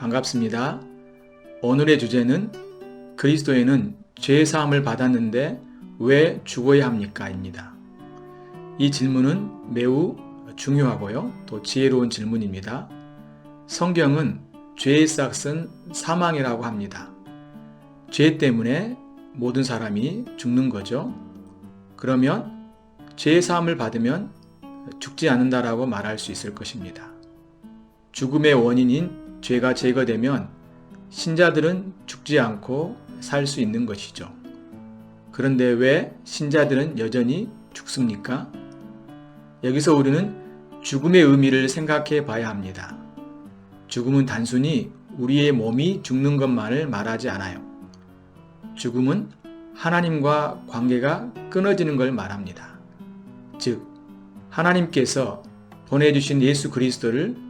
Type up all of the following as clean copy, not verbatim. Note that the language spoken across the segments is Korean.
반갑습니다. 오늘의 주제는 그리스도인은 죄사함을 받았는데 왜 죽어야 합니까? 입니다. 이 질문은 매우 중요하고요. 또 지혜로운 질문입니다. 성경은 죄의 싹은 사망이라고 합니다. 죄 때문에 모든 사람이 죽는 거죠. 그러면 죄의 사함을 받으면 죽지 않는다라고 말할 수 있을 것입니다. 죽음의 원인인 죄가 제거되면 신자들은 죽지 않고 살 수 있는 것이죠. 그런데 왜 신자들은 여전히 죽습니까? 여기서 우리는 죽음의 의미를 생각해 봐야 합니다. 죽음은 단순히 우리의 몸이 죽는 것만을 말하지 않아요. 죽음은 하나님과 관계가 끊어지는 걸 말합니다. 즉, 하나님께서 보내주신 예수 그리스도를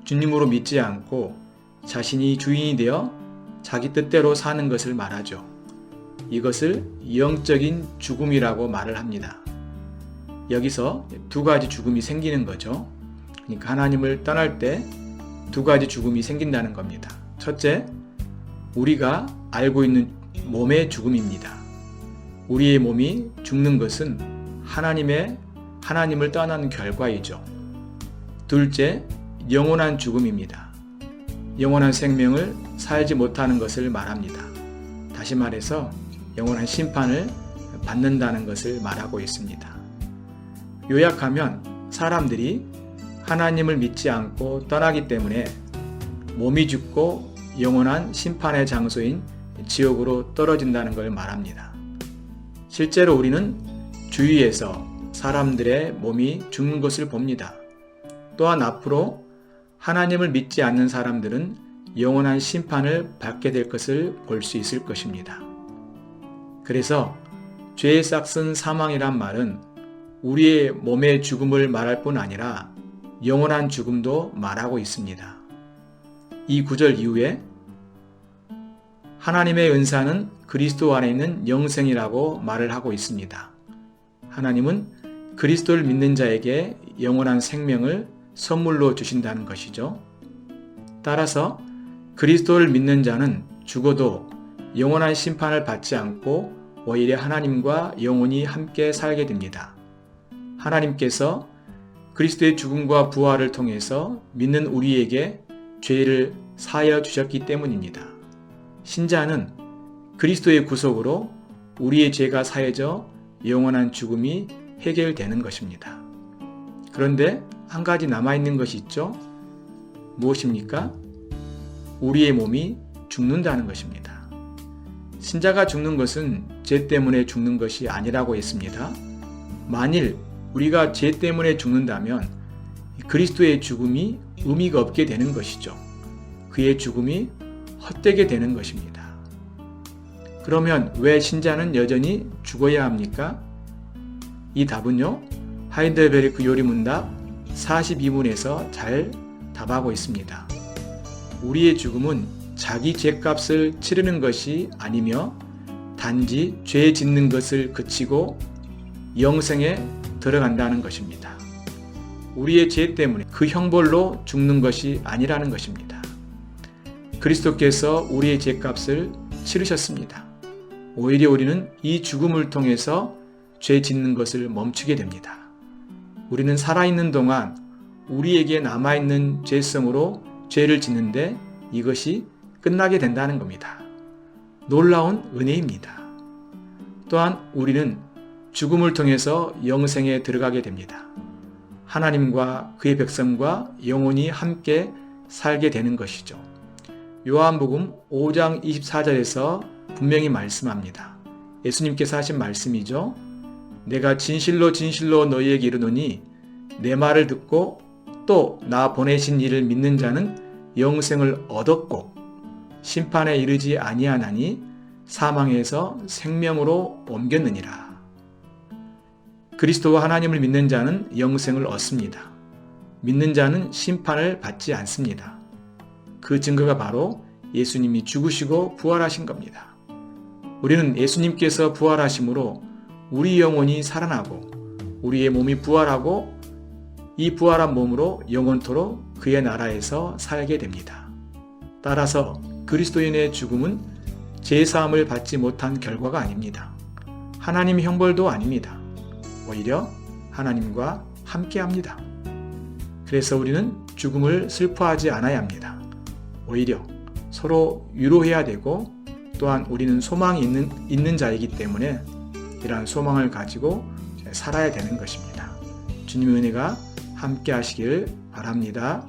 주님으로 믿지 않고 자신이 주인이 되어 자기 뜻대로 사는 것을 말하죠. 이것을 영적인 죽음이라고 말을 합니다. 여기서 두 가지 죽음이 생기는 거죠. 그러니까 하나님을 떠날 때 두 가지 죽음이 생긴다는 겁니다. 첫째, 우리가 알고 있는 몸의 죽음입니다. 우리의 몸이 죽는 것은 하나님을 떠나는 결과이죠. 둘째, 영원한 죽음입니다. 영원한 생명을 살지 못하는 것을 말합니다. 다시 말해서 영원한 심판을 받는다는 것을 말하고 있습니다. 요약하면 사람들이 하나님을 믿지 않고 떠나기 때문에 몸이 죽고 영원한 심판의 장소인 지옥으로 떨어진다는 걸 말합니다. 실제로 우리는 주위에서 사람들의 몸이 죽는 것을 봅니다. 또한 앞으로 하나님을 믿지 않는 사람들은 영원한 심판을 받게 될 것을 볼 수 있을 것입니다. 그래서 죄의 싹은 사망이란 말은 우리의 몸의 죽음을 말할 뿐 아니라 영원한 죽음도 말하고 있습니다. 이 구절 이후에 하나님의 은사는 그리스도 안에 있는 영생이라고 말을 하고 있습니다. 하나님은 그리스도를 믿는 자에게 영원한 생명을 선물로 주신다는 것이죠. 따라서 그리스도를 믿는 자는 죽어도 영원한 심판을 받지 않고 오히려 하나님과 영원히 함께 살게 됩니다. 하나님께서 그리스도의 죽음과 부활을 통해서 믿는 우리에게 죄를 사하여 주셨기 때문입니다. 신자는 그리스도의 구속으로 우리의 죄가 사해져 영원한 죽음이 해결되는 것입니다. 그런데 한 가지 남아있는 것이 있죠. 무엇입니까? 우리의 몸이 죽는다는 것입니다. 신자가 죽는 것은 죄 때문에 죽는 것이 아니라고 했습니다. 만일 우리가 죄 때문에 죽는다면 그리스도의 죽음이 의미가 없게 되는 것이죠. 그의 죽음이 헛되게 되는 것입니다. 그러면 왜 신자는 여전히 죽어야 합니까? 이 답은요, 하이델베르크 요리문답 42문에서 잘 답하고 있습니다. 우리의 죽음은 자기 죄값을 치르는 것이 아니며 단지 죄 짓는 것을 그치고 영생에 들어간다는 것입니다. 우리의 죄 때문에 그 형벌로 죽는 것이 아니라는 것입니다. 그리스도께서 우리의 죄값을 치르셨습니다. 오히려 우리는 이 죽음을 통해서 죄 짓는 것을 멈추게 됩니다. 우리는 살아있는 동안 우리에게 남아있는 죄성으로 죄를 짓는데 이것이 끝나게 된다는 겁니다. 놀라운 은혜입니다. 또한 우리는 죽음을 통해서 영생에 들어가게 됩니다. 하나님과 그의 백성과 영원히 함께 살게 되는 것이죠. 요한복음 5장 24절에서 분명히 말씀합니다. 예수님께서 하신 말씀이죠. 내가 진실로 진실로 너희에게 이르노니 내 말을 듣고 또 나 보내신 이를 믿는 자는 영생을 얻었고 심판에 이르지 아니하나니 사망에서 생명으로 옮겼느니라. 그리스도와 하나님을 믿는 자는 영생을 얻습니다. 믿는 자는 심판을 받지 않습니다. 그 증거가 바로 예수님이 죽으시고 부활하신 겁니다. 우리는 예수님께서 부활하심으로 우리 영혼이 살아나고 우리의 몸이 부활하고 이 부활한 몸으로 영원토록 그의 나라에서 살게 됩니다. 따라서 그리스도인의 죽음은 제사함을 받지 못한 결과가 아닙니다. 하나님의 형벌도 아닙니다. 오히려 하나님과 함께합니다. 그래서 우리는 죽음을 슬퍼하지 않아야 합니다. 오히려 서로 위로해야 되고 또한 우리는 소망이 있는 자이기 때문에 이러한 소망을 가지고 살아야 되는 것입니다. 주님의 은혜가 함께 하시길 바랍니다.